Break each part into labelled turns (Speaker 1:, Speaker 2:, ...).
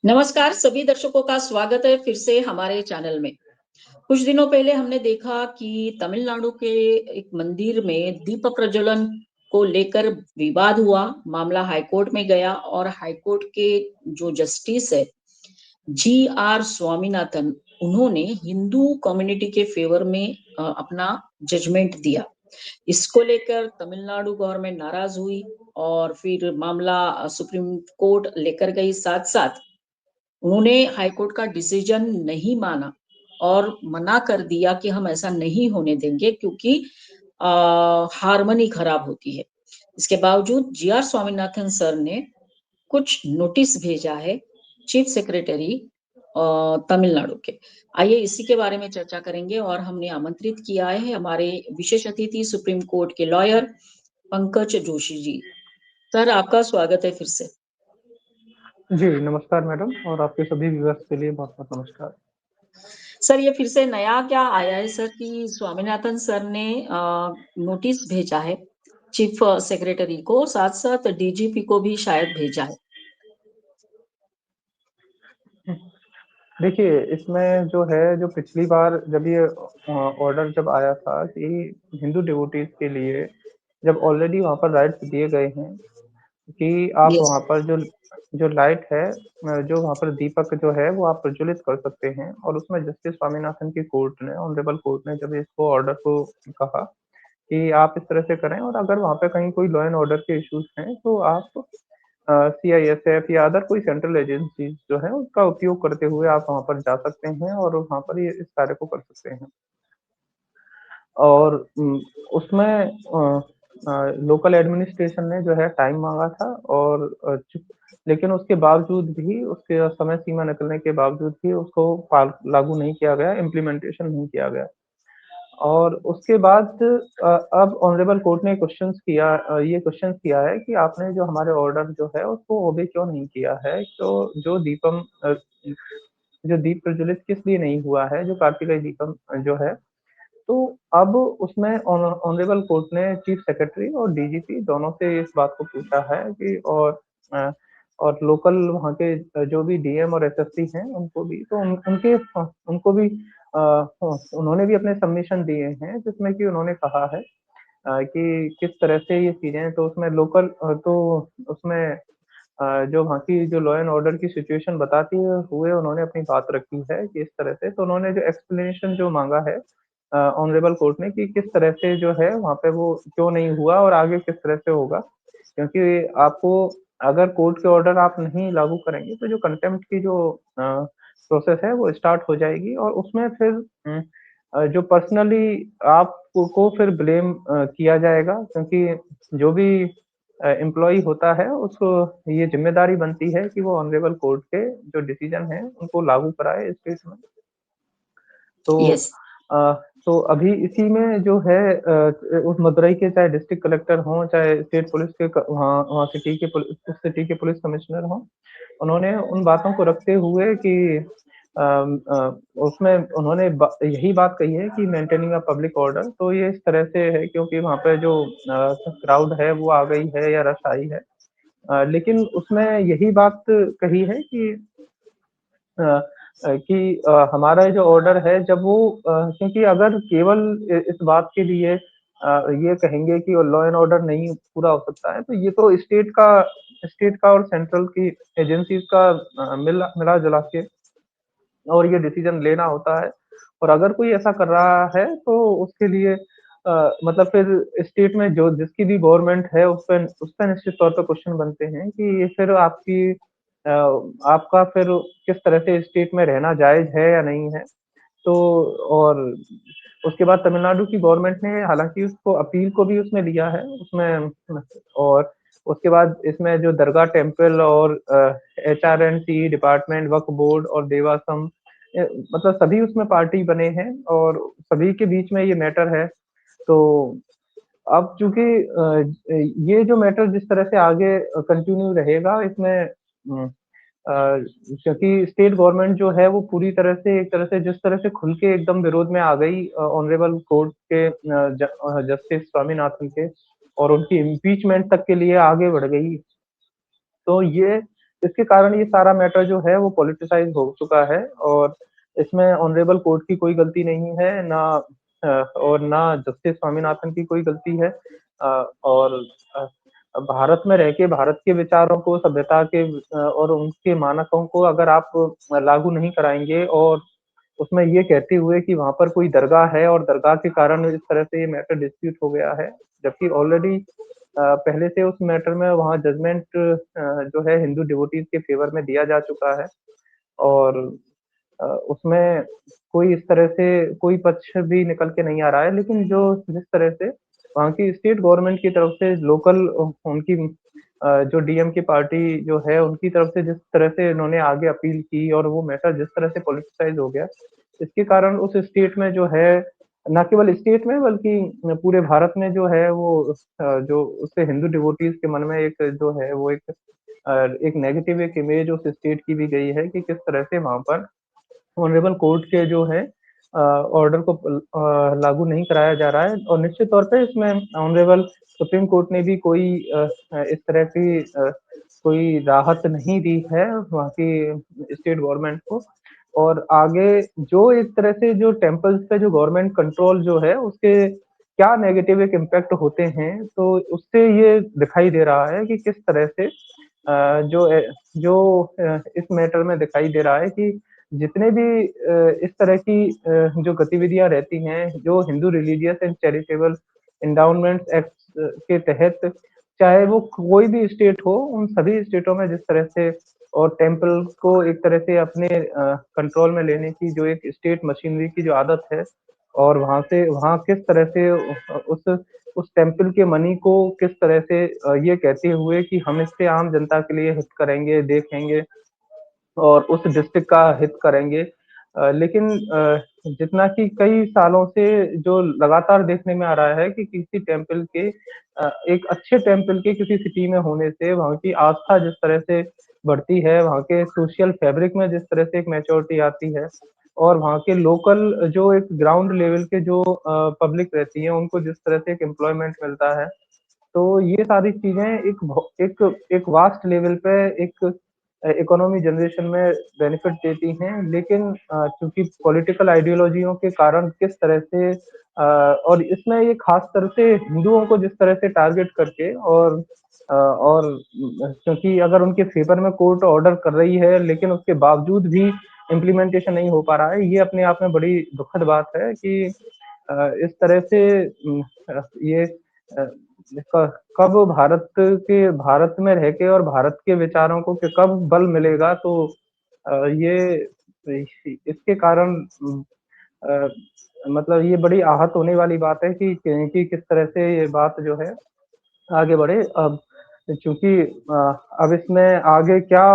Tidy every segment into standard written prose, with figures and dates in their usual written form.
Speaker 1: नमस्कार सभी दर्शकों का स्वागत है फिर से हमारे चैनल में। कुछ दिनों पहले हमने देखा कि तमिलनाडु के एक मंदिर में दीप प्रज्वलन को लेकर विवाद हुआ। मामला हाईकोर्ट में गया और हाईकोर्ट के जो जस्टिस है जी स्वामीनाथन, उन्होंने हिंदू कम्युनिटी के फेवर में अपना जजमेंट दिया। इसको लेकर तमिलनाडु गवर्नमेंट नाराज हुई और फिर मामला सुप्रीम कोर्ट लेकर गई। साथ साथ उन्होंने हाईकोर्ट का डिसीजन नहीं माना और मना कर दिया कि हम ऐसा नहीं होने देंगे क्योंकि हारमोनी खराब होती है। इसके बावजूद स्वामीनाथन सर ने कुछ नोटिस भेजा है चीफ सेक्रेटरी तमिलनाडु के। आइए इसी के बारे में चर्चा करेंगे और हमने आमंत्रित किया है हमारे विशेष अतिथि सुप्रीम कोर्ट के लॉयर पंकज जोशी जी। सर आपका स्वागत है फिर से।
Speaker 2: जी, नमस्कार मैडम और आपके सभी व्यूअर्स के लिए बहुत-बहुत नमस्कार।
Speaker 1: सर ये फिर से नया क्या आया है सर कि स्वामीनाथन सर ने नोटिस भेजा है चीफ सेक्रेटरी को, साथ साथ डीजीपी को भी शायद भेजा है।
Speaker 2: देखिए, इसमें जो है जो पिछली बार जब ये ऑर्डर जब आया था कि हिंदू डिवोटीज़ के लिए जब ऑलरेडी वहाँ पर राइट्स दिए गए हैं कि आप
Speaker 1: यस।
Speaker 2: वहाँ पर जो जो लाइट है जो वहाँ पर दीपक जो है वो आप प्रज्वलित कर सकते हैं और उसमें जस्टिस स्वामीनाथन की कोर्ट ने ऑनरेबल कोर्ट ने जब इसको ऑर्डर को कहा कि आप इस तरह से करें और अगर वहाँ पे कहीं कोई लॉ एंड ऑर्डर के इश्यूज़ हैं तो आप सीआईएसएफ या अदर कोई सेंट्रल एजेंसीज जो है उसका उपयोग करते हुए आप वहाँ पर जा सकते हैं और वहाँ पर ये इस कार्य को कर सकते हैं। और उसमें लोकल एडमिनिस्ट्रेशन ने जो है टाइम माँगा था और लेकिन उसके बावजूद भी उसके समय सीमा निकलने के बावजूद भी उसको लागू नहीं किया गया, इम्प्लीमेंटेशन नहीं किया गया। और उसके बाद अब ऑनरेबल कोर्ट ने ये क्वेश्चंस किया है कि आपने जो हमारे ऑर्डर जो है उसको ओबे क्यों नहीं किया है? तो जो दीप प्रज्वलित किस लिए नहीं हुआ है, जो कार्तिकेय दीपम जो है, तो अब उसमें ऑनरेबल कोर्ट ने चीफ सेक्रेटरी और डीजीपी दोनों से इस बात को पूछा है कि अ, और लोकल वहाँ के जो भी डीएम और एसएसपी हैं उनको भी तो उनको भी उन्होंने भी अपने सबमिशन दिए हैं जिसमें कि उन्होंने कहा है कि किस तरह से ये चीज़ें तो उसमें तो उसमें जो वहाँ की जो लॉ एंड ऑर्डर की सिचुएशन बताते हुए उन्होंने अपनी बात रखी है कि इस तरह से तो उन्होंने जो एक्सप्लेनेशन जो माँगा है ऑनरेबल कोर्ट ने कि किस तरह से जो है वहाँ पे वो क्यों नहीं हुआ और आगे किस तरह से होगा। क्योंकि आपको अगर कोर्ट के ऑर्डर आप नहीं लागू करेंगे तो जो कंटेम्प्ट की जो प्रोसेस है वो स्टार्ट हो जाएगी और उसमें फिर जो पर्सनली आपको फिर ब्लेम किया जाएगा क्योंकि जो भी एम्प्लॉयी होता है उसको ये ज़िम्मेदारी बनती है कि वो ऑनरेबल कोर्ट के जो डिसीज़न हैं उनको लागू कराए स्टेट में। तो
Speaker 1: यस।
Speaker 2: अ, तो अभी इसी में जो है उस मदुरई के चाहे डिस्ट्रिक्ट कलेक्टर हों, चाहे स्टेट पुलिस के वहाँ वहाँ उस सिटी के पुलिस कमिश्नर हों, उन्होंने उन बातों को रखते हुए कि उसमें उन्होंने यही बात कही है कि मेंटेनिंग अ पब्लिक ऑर्डर तो ये इस तरह से है क्योंकि वहाँ पे जो क्राउड है वो आ गई है या रश आई है। लेकिन उसमें यही बात कही है कि हमारा जो ऑर्डर है जब वो क्योंकि अगर केवल इस बात के लिए ये कहेंगे कि लॉ एंड ऑर्डर नहीं पूरा हो सकता है, तो ये तो स्टेट का और सेंट्रल की एजेंसीज का मिला-जुला के और ये डिसीजन लेना होता है। और अगर कोई ऐसा कर रहा है तो उसके लिए मतलब फिर स्टेट में जो जिसकी भी गवर्नमेंट है उस पे निश्चित तौर पे क्वेश्चन बनते हैं कि ये फिर आपका फिर किस तरह से स्टेट में रहना जायज़ है या नहीं है। तो और उसके बाद तमिलनाडु की गवर्नमेंट ने हालाँकि उसको अपील को भी उसमें लिया है, उसमें और उसके बाद इसमें जो दरगाह टेम्पल और एचआरएनसी डिपार्टमेंट, वक्फ बोर्ड और देवासम मतलब सभी उसमें पार्टी बने हैं और सभी के बीच में ये मैटर है। तो अब चूँकि ये जो मैटर जिस तरह से आगे कंटिन्यू रहेगा इसमें क्योंकि स्टेट गवर्नमेंट जो है वो पूरी तरह से एक तरह से जिस तरह से खुल के एकदम विरोध में आ गई ऑनरेबल कोर्ट के जस्टिस स्वामीनाथन के और उनकी इम्पीचमेंट तक के लिए आगे बढ़ गई। तो ये इसके कारण ये सारा मैटर जो है वो पॉलिटिसाइज़ हो चुका है और इसमें ऑनरेबल कोर्ट की कोई गलती नहीं है, और ना जस्टिस स्वामीनाथन की कोई गलती है। और अ, भारत में रह के भारत के विचारों को, सभ्यता के और उनके मानकों को अगर आप लागू नहीं कराएँगे और उसमें ये कहते हुए कि वहाँ पर कोई दरगाह है और दरगाह के कारण इस तरह से ये मैटर डिस्प्यूट हो गया है, जबकि ऑलरेडी पहले से उस मैटर में वहाँ जजमेंट जो है हिंदू डिवोटीज़ के फ़ेवर में दिया जा चुका है और उसमें कोई इस तरह से कोई पक्ष भी निकल के नहीं आ रहा है। लेकिन जो जिस तरह से वहाँ की स्टेट गवर्नमेंट की तरफ से लोकल उनकी जो डीएमके पार्टी जो है उनकी तरफ से जिस तरह से इन्होंने आगे अपील की और वो मैटर जिस तरह से पॉलिटिसाइज़ हो गया, इसके कारण उस स्टेट में जो है, ना केवल स्टेट में बल्कि पूरे भारत में जो है वो जो उससे हिंदू डिवोटीज़ के मन में एक जो है वो एक नेगेटिव एक इमेज उस स्टेट की भी गई है कि किस तरह से वहाँ पर ऑनरेबल कोर्ट के जो है ऑर्डर को लागू नहीं कराया जा रहा है और निश्चित तौर पे इसमें ऑनरेबल सुप्रीम कोर्ट ने भी कोई इस तरह की कोई राहत नहीं दी है वहाँ की स्टेट गवर्नमेंट को और आगे जो एक तरह से जो टेम्पल्स पे जो गवर्नमेंट कंट्रोल जो है उसके क्या नेगेटिव एक इम्पैक्ट होते हैं, तो उससे ये दिखाई दे रहा है कि किस तरह से इस मैटर में दिखाई दे रहा है कि जितने भी इस तरह की जो गतिविधियाँ रहती हैं, जो Hindu religious and charitable endowments act के तहत, चाहे वो कोई भी स्टेट हो, उन सभी स्टेटों में जिस तरह से और टेम्पल को एक तरह से अपने कंट्रोल में लेने की जो एक स्टेट मशीनरी की जो आदत है और वहाँ किस तरह से उस टेम्पल के मनी को किस तरह से ये कहते हुए कि हम इससे आम जनता के लिए हित करेंगे, देखेंगे और उस डिस्ट्रिक्ट का हित करेंगे। लेकिन जितना कि कई सालों से जो लगातार देखने में आ रहा है कि किसी टेम्पल के एक अच्छे टेम्पल के किसी सिटी में होने से वहाँ की आस्था जिस तरह से बढ़ती है, वहाँ के सोशल फैब्रिक में जिस तरह से एक मैच्योरिटी आती है और वहाँ के लोकल जो एक ग्राउंड लेवल के जो पब्लिक रहती है, उनको जिस तरह से एक एम्प्लॉयमेंट मिलता है, तो ये सारी चीज़ें एक वास्ट लेवल पे एक इकोनॉमी जनरेशन में बेनिफिट देती हैं, लेकिन चूँकि पॉलिटिकल आइडियोलॉजियों के कारण किस तरह से और इसमें ये ख़ासकर से हिंदुओं को जिस तरह से टारगेट करके क्योंकि अगर उनके फ़ेवर में कोर्ट ऑर्डर कर रही है, लेकिन उसके बावजूद भी इम्प्लीमेंटेशन नहीं हो पा रहा है, ये अपने आप में बड़ी दुखद बात है कि इस तरह से ये क कब भारत में रह के और भारत के विचारों को कि कब बल मिलेगा तो ये इसके कारण अ, मतलब ये बड़ी आहत होने वाली बात है कि किस तरह से ये बात जो है आगे बढ़े। अब चूँकि अब इसमें आगे क्या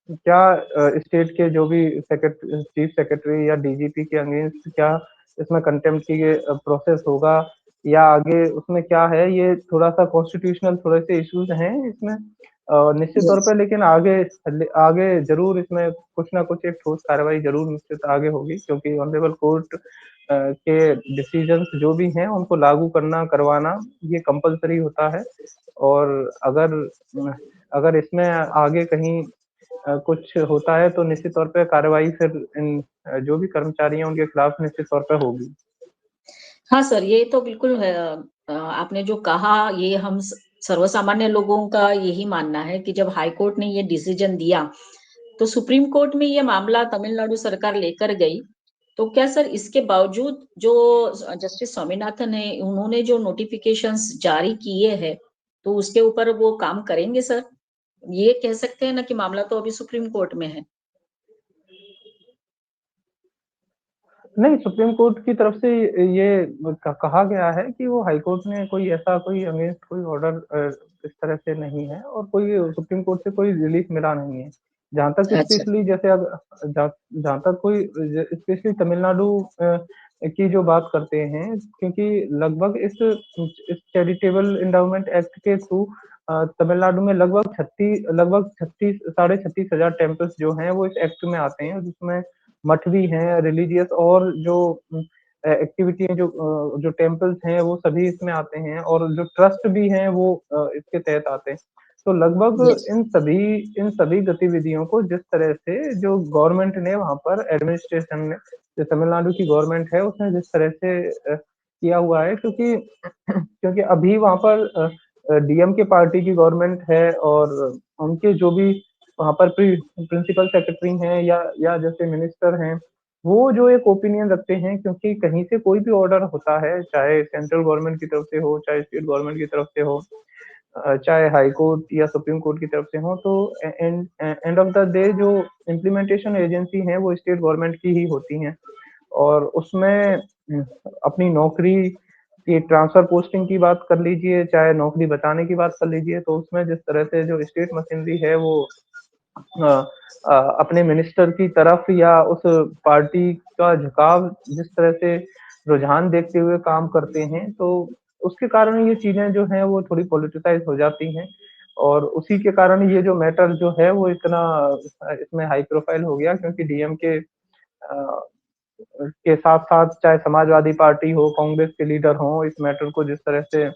Speaker 2: क्या स्टेट के जो भी चीफ सेक्रेटरी या डीजीपी के अगेंस्ट क्या इसमें कंटेम्प्ट की प्रोसेस होगा या आगे उसमें क्या है, ये थोड़ा-सा कॉन्स्टिट्यूशनल थोड़े से इश्यूज़ हैं इसमें। निश्चित तौर
Speaker 1: यस।
Speaker 2: पे लेकिन आगे ज़रूर इसमें कुछ ना कुछ एक ठोस कार्रवाई ज़रूर निश्चित आगे होगी क्योंकि ऑनरेबल कोर्ट के डिसीजंस जो भी हैं उनको लागू करना, करवाना ये कंपल्सरी होता है और अगर इसमें आगे कहीं कुछ होता है तो निश्चित तौर पे कार्रवाई फिर जो भी कर्मचारी हैं उनके खिलाफ निश्चित तौर पे होगी।
Speaker 1: हाँ सर, ये तो बिल्कुल है। आपने जो कहा ये हम सर्वसामान्य लोगों का यही मानना है कि जब हाई कोर्ट ने ये डिसीजन दिया, तो सुप्रीम कोर्ट में ये मामला तमिलनाडु सरकार लेकर गई। तो क्या सर इसके बावजूद जो जस्टिस स्वामीनाथन है, उन्होंने जो नोटिफिकेशंस जारी किए हैं, तो उसके ऊपर वो काम करेंगे सर? ये कह सकते हैं ना कि मामला तो अभी सुप्रीम कोर्ट में है।
Speaker 2: नहीं, सुप्रीम कोर्ट की तरफ से ये कहा गया है कि वो हाई कोर्ट ने कोई ऐसा कोई अगेंस्ट कोई ऑर्डर इस तरह से नहीं है और कोई सुप्रीम कोर्ट से कोई रिलीफ मिला नहीं है। जहाँ तक
Speaker 1: अच्छा।
Speaker 2: स्पेशली जैसे अब जहाँ जहाँ तक कोई स्पेशली तमिलनाडु की जो बात करते हैं क्योंकि लगभग इस चैरिटेबल एंडाउमेंट एक्ट के थ्रू तमिलनाडु में लगभग 36 साढ़े 36,000 टेम्पल्स जो हैं वो इस एक्ट में आते हैं जिसमें मठ भी हैं, रिलीजियस और जो एक्टिविटी है जो टेम्पल्स हैं वो सभी इसमें आते हैं और जो ट्रस्ट भी हैं वो इसके तहत आते हैं। तो लगभग
Speaker 1: यस।
Speaker 2: इन सभी गतिविधियों को जिस तरह से जो गवर्नमेंट ने वहाँ पर एडमिनिस्ट्रेशन ने, जो तमिलनाडु की गवर्नमेंट है उसने जिस तरह से किया हुआ है, क्योंकि क्योंकि अभी वहाँ पर डीएमके पार्टी की गवर्नमेंट है और उनके जो भी वहाँ पर प्रिंसिपल सेक्रेटरी हैं या जैसे मिनिस्टर हैं, वो जो एक ओपिनियन रखते हैं, क्योंकि कहीं से कोई भी ऑर्डर होता है, चाहे सेंट्रल गवर्नमेंट की तरफ से हो, चाहे स्टेट गवर्नमेंट की तरफ से हो, चाहे हाई कोर्ट या सुप्रीम कोर्ट की तरफ से हो, तो एंड ऑफ द डे जो इम्प्लीमेंटेशन एजेंसी है वो स्टेट गवर्नमेंट की ही होती हैं। और उसमें अपनी नौकरी की ट्रांसफर पोस्टिंग की बात कर लीजिए, चाहे नौकरी बचाने की बात कर लीजिए, तो उसमें जिस तरह से जो स्टेट मशीनरी है वो अ अपने मिनिस्टर की तरफ या उस पार्टी का झुकाव जिस तरह से रुझान देखते हुए काम करते हैं, तो उसके कारण ये चीज़ें जो हैं वो थोड़ी पॉलिटिसाइज़ हो जाती हैं और उसी के कारण ये जो मैटर जो है वो इतना इसमें हाई प्रोफ़ाइल हो गया, क्योंकि डीएमके के साथ-साथ चाहे समाजवादी पार्टी हो, कांग्रेस के लीडर हों, इस मैटर को जिस तरह से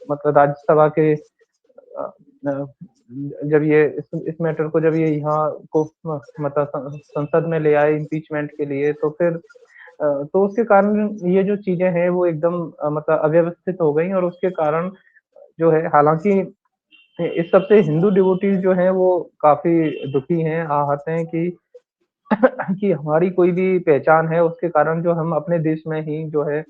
Speaker 2: मतलब राज्यसभा के अ, न जब ये इस मैटर को जब ये यहाँ को मतलब संसद में ले आए इम्पीचमेंट के लिए, तो फिर तो उसके कारण ये जो चीज़ें हैं वो एकदम मतलब अव्यवस्थित हो गई और उसके कारण जो है, हालाँकि इस सब से हिंदू डिवोटीज़ जो हैं वो काफ़ी दुखी हैं, आहत हैं कि कि हमारी कोई भी पहचान है, उसके कारण जो हम अपने देश में ही जो है,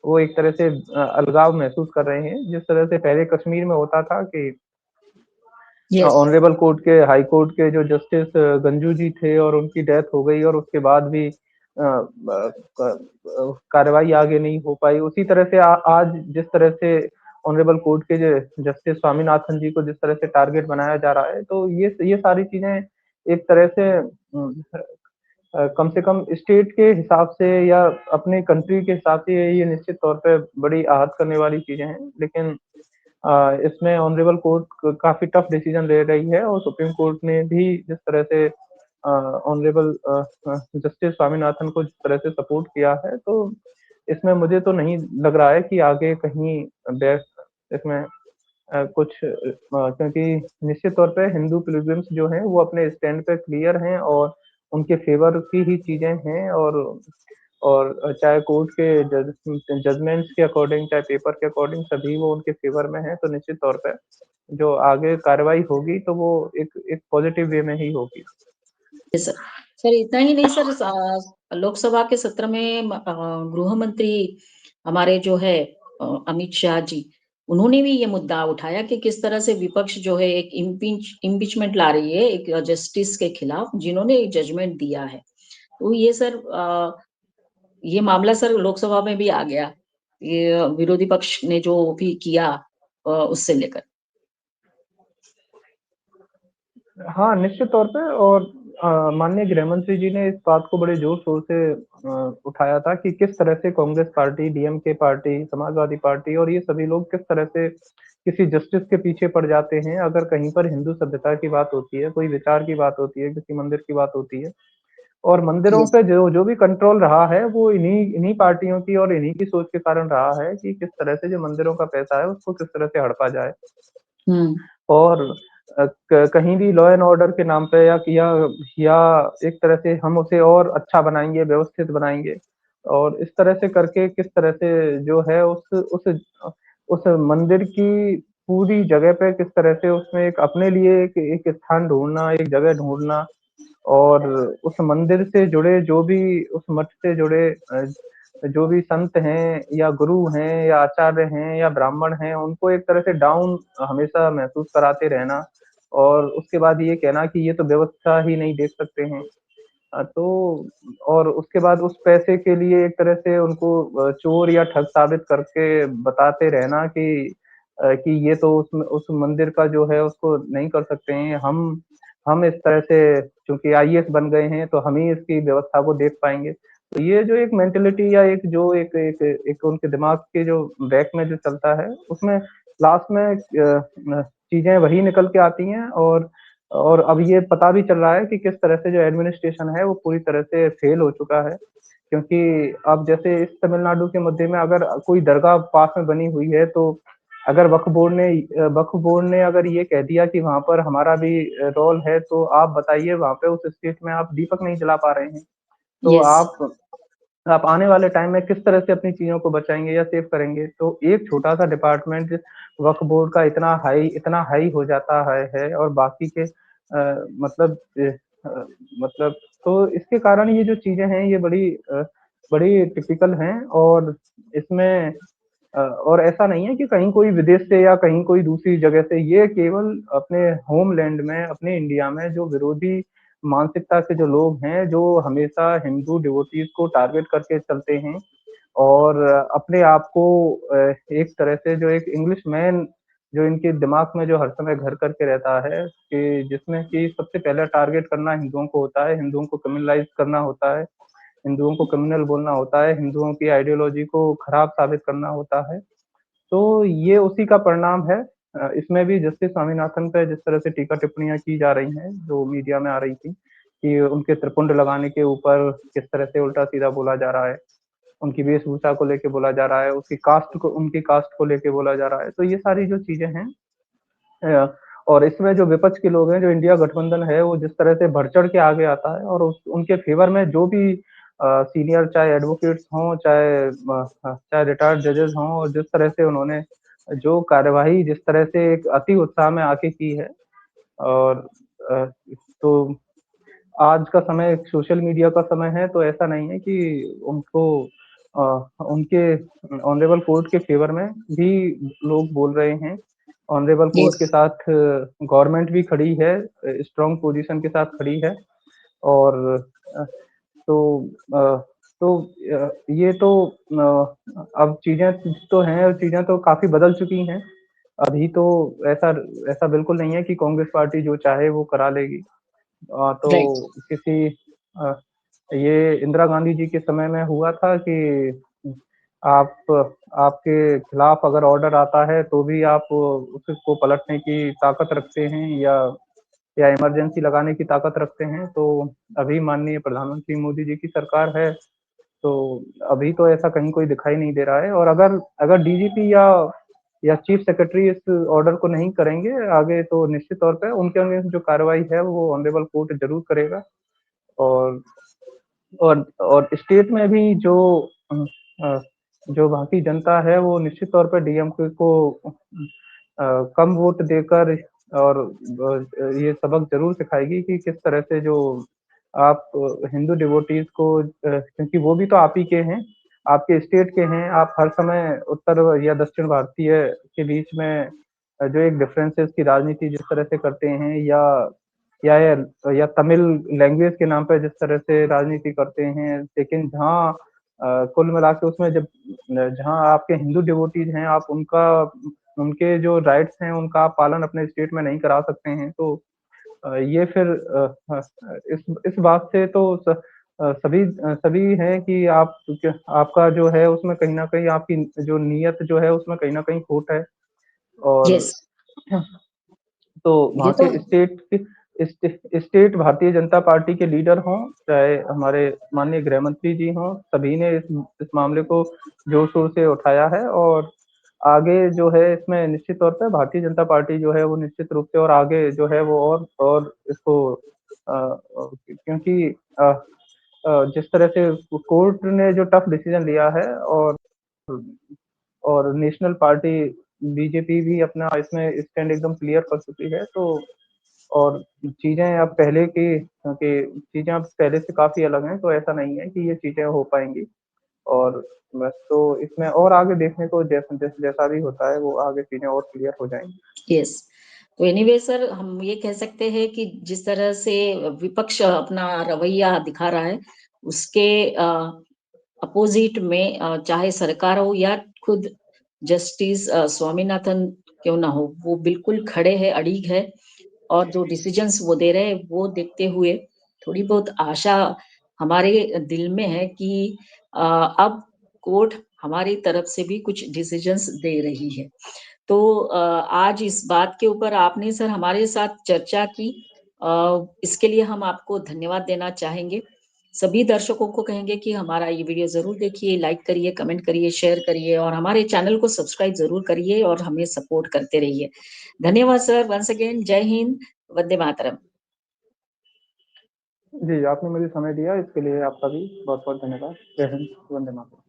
Speaker 2: वो एक तरह से अलगाव महसूस कर रहे हैं। जिस तरह से पहले कश्मीर में होता था कि
Speaker 1: यस।
Speaker 2: ऑनरेबल कोर्ट के हाई कोर्ट के जो जस्टिस गंजू जी थे और उनकी डेथ हो गई और उसके बाद भी कार्रवाई आगे नहीं हो पाई। उसी तरह से आज जिस तरह से ऑनरेबल कोर्ट के जो जस्टिस स्वामीनाथन जी को जिस तरह से टारगेट बनाया जा रहा है, तो ये सारी चीज़ें एक तरह से कम से कम स्टेट के हिसाब से या अपने कंट्री के हिसाब से ये निश्चित तौर पे बड़ी आहत करने वाली चीज़ें हैं। लेकिन इसमें ऑनरेबल कोर्ट काफ़ी टफ डिसीजन ले रही है और सुप्रीम कोर्ट ने भी जिस तरह से ऑनरेबल जस्टिस स्वामीनाथन को जिस तरह से सपोर्ट किया है, तो इसमें मुझे तो नहीं लग रहा है कि आगे कहीं बहस इसमें क्योंकि निश्चित तौर पे हिंदू पिलग्रिम्स जो हैं वो अपने स्टैंड पे क्लियर हैं और उनके फ़ेवर की ही चीज़ें हैं और चाहे कोर्ट के जजमेंट्स के अकॉर्डिंग, चाहे पेपर के अकॉर्डिंग सभी वो उनके फ़ेवर में हैं, तो निश्चित तौर पे जो आगे कार्रवाई होगी तो वो एक पॉज़िटिव वे में ही होगी।
Speaker 1: Yes sir. सर इतना ही नहीं सर, लोकसभा के सत्र में गृह मंत्री हमारे जो है अमित शाह जी, उन्होंने भी ये मुद्दा उठाया कि किस तरह से विपक्ष जो है एक इम्पीचमेंट ला रही है एक जस्टिस के खिलाफ जिन्होंने एक जजमेंट दिया है। तो ये सर ये मामला सर लोकसभा में भी आ गया। ये विरोधी पक्ष ने जो भी किया उससे लेकर।
Speaker 2: हाँ, निश्चित तौर पे और माननीय गृहमंत्री जी ने इस बात को बड़े ज़ोर-शोर से उठाया था कि किस तरह से Congress party, DMK party, Samajwadi party और ये सभी लोग किस तरह से किसी जस्टिस के पीछे पड़ जाते हैं, अगर कहीं पर हिंदू सभ्यता की बात होती है, कोई विचार की बात होती है, किसी मंदिर की बात होती है और मंदिरों
Speaker 1: यस।
Speaker 2: पे जो जो भी कंट्रोल रहा है, वो इन्हीं इन्हीं पार्टियों की और इन्हीं की सोच के कारण रहा है कि किस तरह से जो मंदिरों का पैसा है, उसको किस तरह से हड़पा जाए।
Speaker 1: हुँ।
Speaker 2: और कहीं भी लॉ एंड ऑर्डर के नाम पे या एक तरह से हम उसे और अच्छा बनाएँगे, व्यवस्थित बनाएँगे और इस तरह से करके किस तरह से जो है उस मंदिर की पूरी जगह पे किस तरह से उसमें एक अपने लिए एक स्थान ढूँढना, एक जगह ढूँढना और उस मंदिर से जुड़े जो भी उस मठ से जुड़े जो भी संत हैं या गुरु हैं या आचार्य हैं या ब्राह्मण हैं, उनको एक तरह से डाउन हमेशा महसूस कराते रहना और उसके बाद ये कहना कि ये तो व्यवस्था ही नहीं देख सकते हैं। तो और उसके बाद उस पैसे के लिए एक तरह से उनको चोर या ठग साबित करके बताते रहना कि ये तो उस मंदिर का जो है उसको नहीं कर सकते हैं। हम इस तरह से चूँकि आईएएस बन गए हैं, तो हम ही इसकी व्यवस्था को देख पाएँगे। तो ये जो एक मेंटालिटी या एक जो एक एक एक उनके दिमाग के जो बैक में जो चलता है, उसमें लास्ट में चीज़ें वही निकल के आती हैं और अब ये पता भी चल रहा है कि किस तरह से जो एडमिनिस्ट्रेशन है, वो पूरी तरह से फेल हो चुका है। क्योंकि अब जैसे इस तमिलनाडु के मुद्दे में अगर कोई दरगाह पास में बनी हुई है, तो अगर वक्फ बोर्ड ने अगर ये कह दिया कि वहाँ पर हमारा भी रोल है, तो आप बताइए वहाँ पे उस स्टेट में आप दीपक नहीं जला पा रहे हैं, तो
Speaker 1: यस।
Speaker 2: आप आने वाले टाइम में किस तरह से अपनी चीज़ों को बचाएँगे या सेव करेंगे? तो एक छोटा-सा डिपार्टमेंट वक्फ बोर्ड का इतना हाई हो जाता है और बाकी के मतलब मतलब तो इसके कारण ये जो चीज़ें हैं ये बड़ी टिपिकल हैं और इसमें और ऐसा नहीं है कि कहीं कोई विदेश से या कहीं कोई दूसरी जगह से, ये केवल अपने होमलैंड में, अपने इंडिया में जो विरोधी मानसिकता के जो लोग हैं, जो हमेशा हिंदू डिवोटीज़ को टारगेट करके चलते हैं और अपने आप को एक तरह से जो एक इंग्लिश मैन जो इनके दिमाग में जो हर समय घर करके रहता है कि जिसमें कि सबसे पहले टारगेट करना हिंदुओं को होता है, हिंदुओं को क्रिमिनलाइज़ करना होता है, हिंदुओं को क्रिमिनल बोलना होता है, हिंदुओं की आइडियोलॉजी को खराब साबित करना होता है। तो ये उसी का परिणाम है। इसमें भी जस्टिस स्वामीनाथन पे जिस तरह से टीका-टिप्पणियाँ की जा रही हैं, जो मीडिया में आ रही थी, कि उनके त्रिपुंड लगाने के ऊपर किस तरह से उल्टा-सीधा बोला जा रहा है, उनकी वेशभूषा को लेके बोला जा रहा है, उनकी कास्ट को लेके बोला जा रहा है। तो ये सारी जो चीज़ें हैं और इसमें जो विपक्ष के लोग हैं, जो इंडिया गठबंधन है, वो जिस तरह से बढ़-चढ़ के आगे आता है और उस उनके फ़ेवर में जो भी सीनियर चाहे एडवोकेट्स हों, चाहे रिटायर्ड जजेस हों और जिस तरह से उन्होंने जो कार्यवाही जिस तरह से एक अति उत्साह में आके की है और अ, तो आज का समय एक सोशल मीडिया का समय है, तो ऐसा नहीं है कि उनके ऑनरेबल कोर्ट के फ़ेवर में भी लोग बोल रहे हैं। Honourable court
Speaker 1: yes.
Speaker 2: के साथ गवर्नमेंट भी खड़ी है, स्ट्रॉन्ग पोज़ीशन के साथ खड़ी है और अ, तो अ, ये तो अब चीज़ें तो हैं, चीज़ें तो काफ़ी बदल चुकी हैं। अभी तो ऐसा ऐसा बिल्कुल नहीं है कि कांग्रेस पार्टी जो चाहे वो करा लेगी। तो
Speaker 1: राइट।
Speaker 2: किसी अ, ये इंदिरा गांधी जी के समय में हुआ था कि आप आपके खिलाफ अगर ऑर्डर आता है तो भी आप उसको पलटने की ताकत रखते हैं या इमरजेंसी लगाने की ताकत रखते हैं। तो अभी माननीय प्रधानमंत्री मोदी जी की सरकार है, तो अभी तो ऐसा कहीं कोई दिखाई नहीं दे रहा है और अगर अगर डीजीपी या चीफ सेक्रेटरी इस ऑर्डर को नहीं करेंगे आगे, तो निश्चित तौर पे उनके अगेंस्ट जो कार्रवाई है वो ऑनरेबल कोर्ट ज़रूर करेगा और और स्टेट में भी अ, जो वहाँ की जनता है वो निश्चित तौर पे डीएमके को कम वोट देकर और ये सबक ज़रूर सिखाएगी कि किस तरह से जो आप हिंदू डिवोटीज़ को क्योंकि वो भी तो आप ही के हैं, आपके स्टेट के हैं, आप हर समय उत्तर या दक्षिण भारतीय के बीच में जो एक डिफरेंसेस की राजनीति जिस तरह से करते हैं या या तमिल लैंग्वेज के नाम पे जिस तरह से राजनीति करते हैं, लेकिन जहाँ कुल मिला के उसमें जब जहाँ आपके हिंदू डिवोटीज़ हैं, आप उनके जो राइट्स हैं, उनका आप पालन अपने स्टेट में नहीं करा सकते हैं, तो ये फिर इस बात से तो सभी हैं कि आपका जो है उसमें कहीं न कहीं आपकी जो नीयत जो है उसमें कहीं न कहीं खोट है और
Speaker 1: यस।
Speaker 2: तो
Speaker 1: ये
Speaker 2: वहाँ
Speaker 1: तो
Speaker 2: के स्टेट भारतीय जनता पार्टी के लीडर हों, चाहे हमारे माननीय गृह मंत्री जी हों, सभी ने इस मामले को जोर-शोर से उठाया है और आगे जो है इसमें निश्चित तौर पे भारतीय जनता पार्टी जो है वो निश्चित रूप से और आगे जो है वो और इसको क्योंकि जिस तरह से कोर्ट ने जो टफ डिसीजन लिया है और नेशनल पार्टी बीजेपी भी अपना इसमें स्टैंड एकदम क्लियर कर चुकी है, तो और चीज़ें अब पहले से काफ़ी अलग हैं, तो ऐसा नहीं है कि ये चीज़ें हो पाएँगी और बस तो इसमें और आगे देखने को जैसा भी होता है, वो आगे चीज़ें और क्लियर हो जाएँगी।
Speaker 1: यस। तो एनीवे सर, हम ये कह सकते हैं कि जिस तरह से विपक्ष अपना रवैया दिखा रहा है, उसके अपोजिट में चाहे सरकार हो या खुद जस्टिस स्वामीनाथन क्यों ना हो, वो बिल्कुल खड़े हैं, अड़िग है और जो डिसीजंस वो दे रहे हैं वो देखते हुए थोड़ी बहुत आशा हमारे दिल में है कि अब कोर्ट हमारी तरफ से भी कुछ डिसीजंस दे रही है। तो आज इस बात के ऊपर आपने सर हमारे साथ चर्चा की, इसके लिए हम आपको धन्यवाद देना चाहेंगे। सभी दर्शकों को कहेंगे कि हमारा ये वीडियो जरूर देखिए, लाइक करिए, कमेंट करिए, शेयर करिए और हमारे चैनल को सब्सक्राइब जरूर करिए और हमें सपोर्ट करते रहिए। धन्यवाद सर, वंस अगेन जय हिंद, वंदे मातरम।
Speaker 2: जी, आपने मुझे समय दिया इसके लिए आपका भी बहुत-बहुत धन्यवाद। जय हिंद, वंदे मातरम।